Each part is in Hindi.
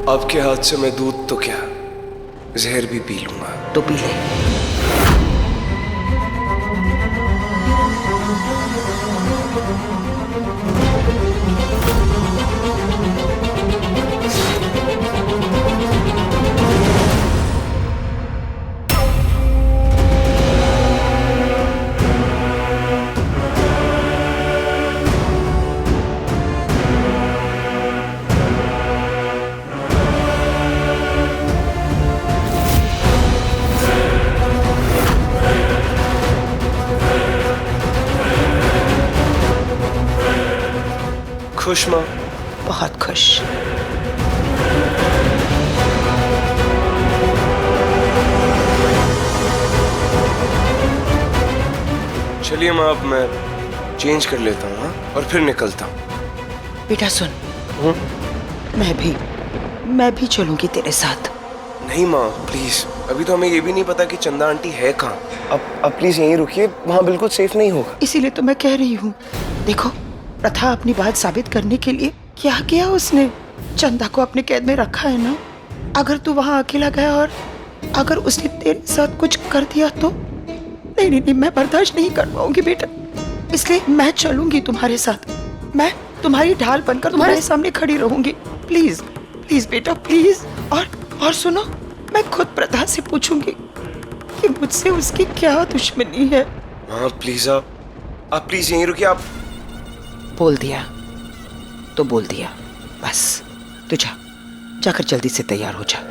आपके हाथ से मैं दूध तो क्या, जहर भी पी लूंगा। तो पी ले। खुश माँ? बहुत खुश। चलिए माँ, अब मैं चेंज कर लेता हूँ, हाँ? और फिर निकलता हूँ। बेटा सुन, मैं भी चलूंगी तेरे साथ। नहीं माँ, प्लीज, अभी तो हमें ये भी नहीं पता कि चंदा आंटी है कहाँ। अब प्लीज यहीं रुकिए, वहाँ बिल्कुल सेफ नहीं होगा। इसीलिए तो मैं कह रही हूँ। देखो, प्रथा अपनी बात साबित करने के लिए क्या किया उसने? चंदा को अपने कैद में रखा है ना। अगर तू वहाँ अकेला गया और अगर उसने तेरे साथ कुछ कर दिया तो नहीं नहीं नहीं, मैं बर्दाश्त नहीं कर पाऊंगी बेटा। इसलिए मैं चलूंगी तुम्हारे साथ। मैं तुम्हारी ढाल बनकर तुम्हारे सामने खड़ी रहूंगी। प्लीज प्लीज बेटा, प्लीज। और सुनो, मैं खुद प्रथा से पूछूंगी कि मुझसे उसकी क्या दुश्मनी है। हाँ प्लीज, आप प्लीज यहीं रुकिए। आप बोल दिया तो बोल दिया, बस। तू जाकर जल्दी से तैयार हो जा।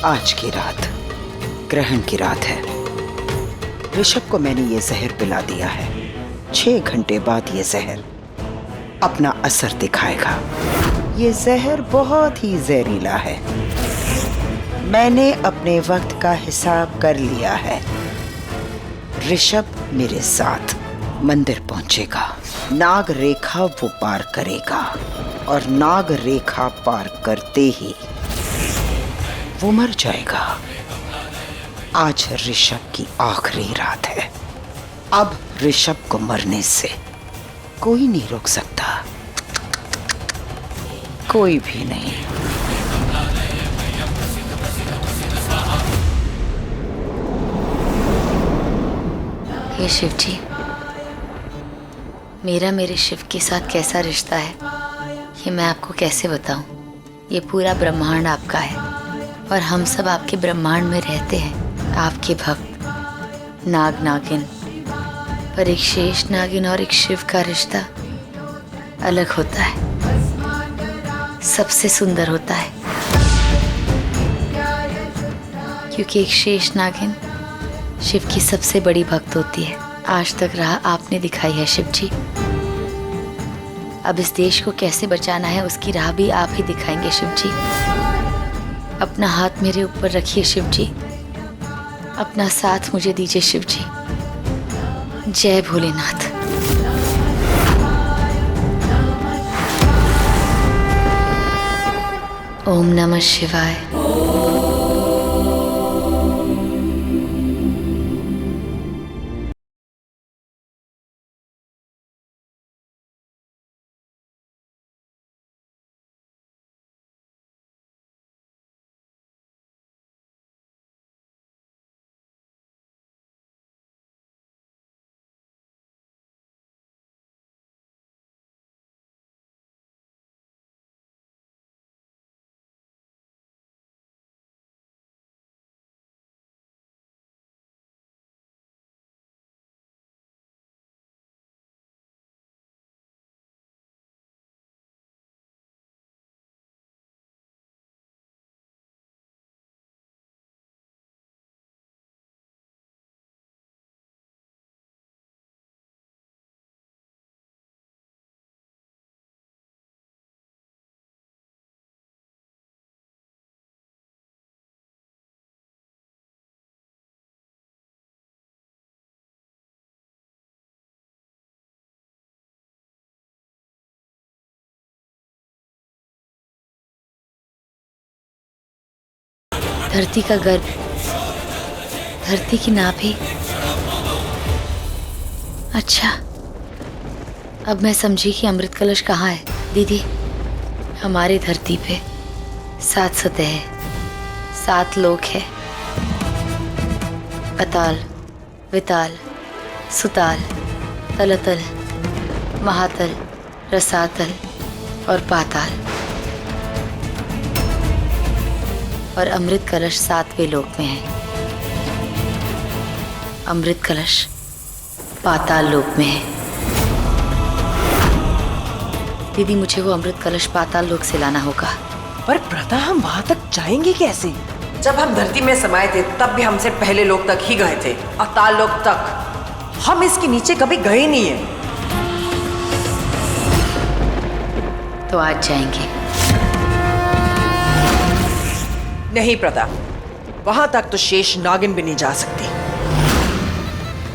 आज की रात ग्रहण की रात है। ऋषभ को मैंने ये जहर पिला दिया है। 6 घंटे बाद ये जहर अपना असर दिखाएगा। ये जहर बहुत ही जहरीला है। मैंने अपने वक्त का हिसाब कर लिया है। ऋषभ मेरे साथ मंदिर पहुंचेगा। नाग रेखा वो पार करेगा और नाग रेखा पार करते ही वो मर जाएगा। आज ऋषभ की आखिरी रात है। अब ऋषभ को मरने से कोई नहीं रोक सकता, कोई भी नहीं। हे शिव जी, मेरा मेरे शिव के साथ कैसा रिश्ता है ये मैं आपको कैसे बताऊं। ये पूरा ब्रह्मांड आपका है और हम सब आपके ब्रह्मांड में रहते हैं। आपके भक्त नाग नागिन, पर एक शेष नागिन और एक शिव का रिश्ता अलग होता है, सबसे सुंदर होता है। क्योंकि एक शेष नागिन शिव की सबसे बड़ी भक्त होती है। आज तक राह आपने दिखाई है शिव जी। अब इस देश को कैसे बचाना है उसकी राह भी आप ही दिखाएंगे शिव जी। अपना हाथ मेरे ऊपर रखिए शिव जी, अपना साथ मुझे दीजिए शिव जी। जय भोलेनाथ। ओम नमः शिवाय। धरती का गर्भ, धरती की नाभि। अच्छा, अब मैं समझी कि अमृत कलश कहाँ है। दीदी, हमारे धरती पे 7 सतह है, 7 लोक है। अताल, विताल, सुताल, तलतल, महातल, रसातल और पाताल। और अमृत कलश 7वें लोक में है। अमृत कलश पाताल लोक में है। दीदी, मुझे वो अमृत कलश पाताल लोक से लाना होगा। पर प्रथा, हम वहां तक जाएंगे कैसे? जब हम धरती में समाये थे तब भी हमसे पहले लोक तक ही गए थे, अताल लोक तक। हम इसके नीचे कभी गए नहीं है। तो आज जाएंगे। नहीं प्रथा, वहां तक तो शेष नागिन भी नहीं जा सकती,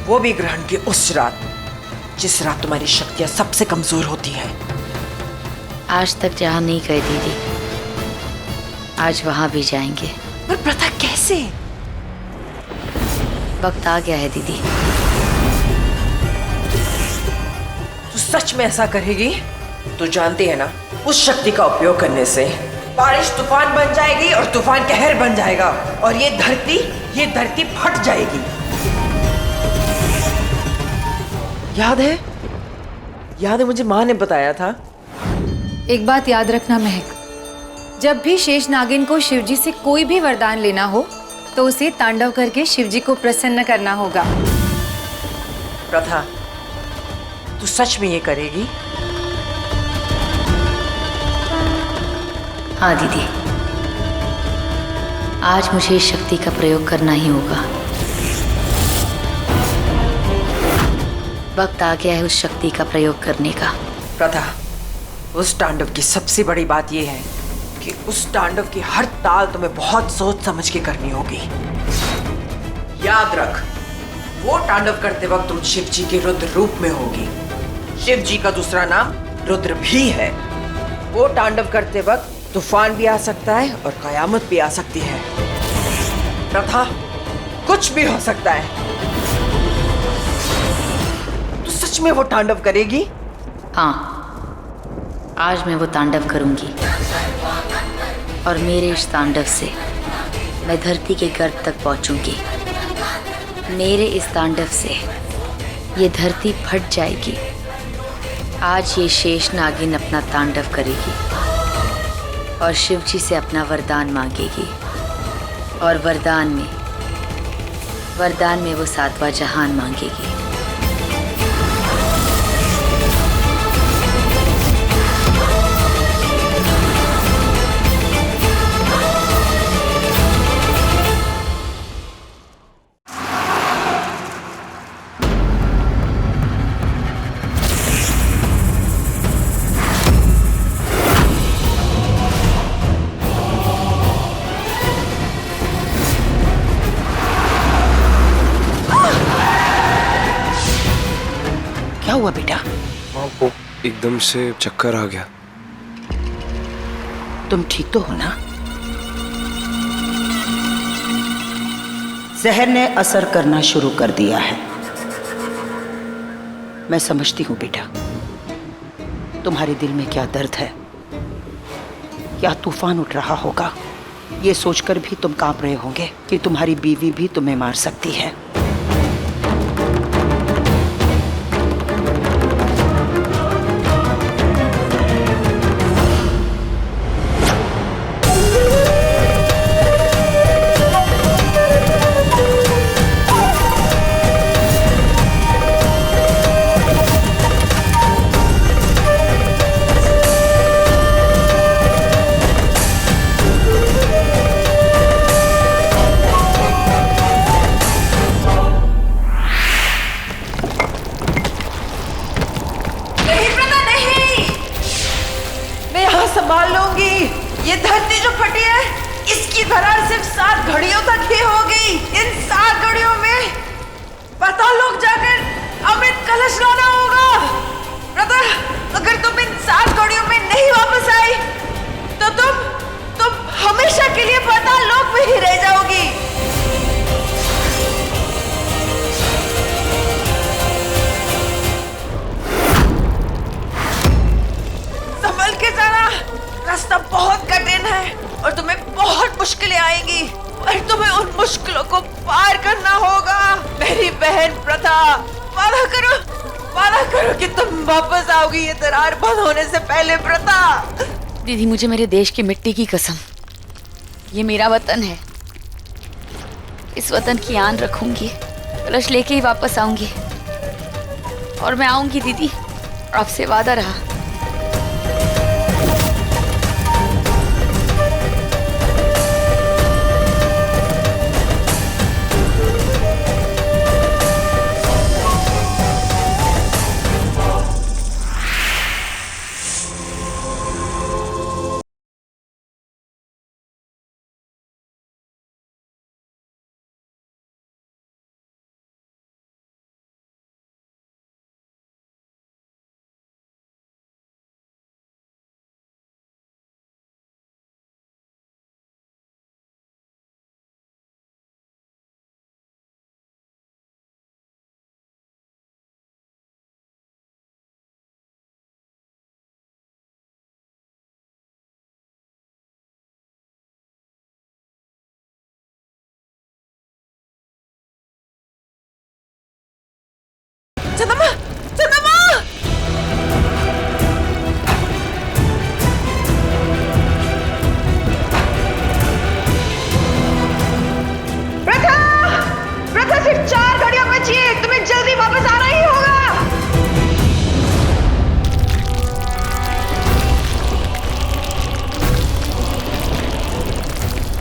वो भी ग्रहण की उस रात जिस रात तुम्हारी शक्तियां सबसे कमजोर होती है। आज तक जहाँ नहीं गए दीदी, आज वहां भी जाएंगे। पर प्रथा, कैसे? वक्त आ गया है दीदी। तू सच में ऐसा करेगी? तू जानती है ना, उस शक्ति का उपयोग करने से बारिश तूफान बन जाएगी और तूफान कहर बन जाएगा, और ये धरती फट जाएगी। याद है मुझे माँ ने बताया था। एक बात याद रखना महक, जब भी शेष नागिन को शिवजी से कोई भी वरदान लेना हो तो उसे तांडव करके शिवजी को प्रसन्न करना होगा। प्रथा, तू सच में ये करेगी? हाँ दीदी, आज मुझे इस शक्ति का प्रयोग करना ही होगा। वक्त आ गया है उस शक्ति का प्रयोग करने का। प्रथा, उस तांडव की सबसे बड़ी बात यह है कि उस तांडव की हर ताल तुम्हें बहुत सोच समझ के करनी होगी। याद रख, वो तांडव करते वक्त तुम शिव जी के रुद्र रूप में होगी। शिव जी का दूसरा नाम रुद्र भी है। वो तांडव करते वक्त तूफान भी आ सकता है और कयामत भी आ सकती है। प्रथा, कुछ भी हो सकता है। तू सच में वो तांडव करेगी? हाँ, आज मैं वो तांडव करूंगी, और मेरे इस तांडव से मैं धरती के गर्भ तक पहुंचूंगी। मेरे इस तांडव से ये धरती फट जाएगी। आज ये शेष नागिन अपना तांडव करेगी और शिव जी से अपना वरदान मांगेगी, और वरदान में वो 7वां जहान मांगेगी। क्या हुआ बेटा? माँ को एकदम से चक्कर आ गया। तुम ठीक तो हो ना? जहर ने असर करना शुरू कर दिया है। मैं समझती हूँ बेटा, तुम्हारे दिल में क्या दर्द है, क्या तूफान उठ रहा होगा। ये सोचकर भी तुम कांप रहे होंगे कि तुम्हारी बीवी भी तुम्हें मार सकती है। मुश्किलें आएंगी, पर तुम्हें उन मुश्किलों को पार करना होगा। मेरी बहन प्रथा, वादा करो कि तुम वापस आओगी ये दरार बंद होने से पहले। प्रथा दीदी, मुझे मेरे देश की मिट्टी की कसम, ये मेरा वतन है। इस वतन की आन रखूंगी, कलश लेके ही वापस आऊंगी। और मैं आऊंगी दीदी, आपसे वादा रहा। चंदम्मा, चंदम्मा! प्रथा सिर्फ 4 घड़ियां बची है, तुम्हें जल्दी वापस आना ही होगा।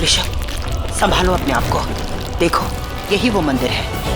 ऋषभ, संभालो अपने आप को। देखो, यही वो मंदिर है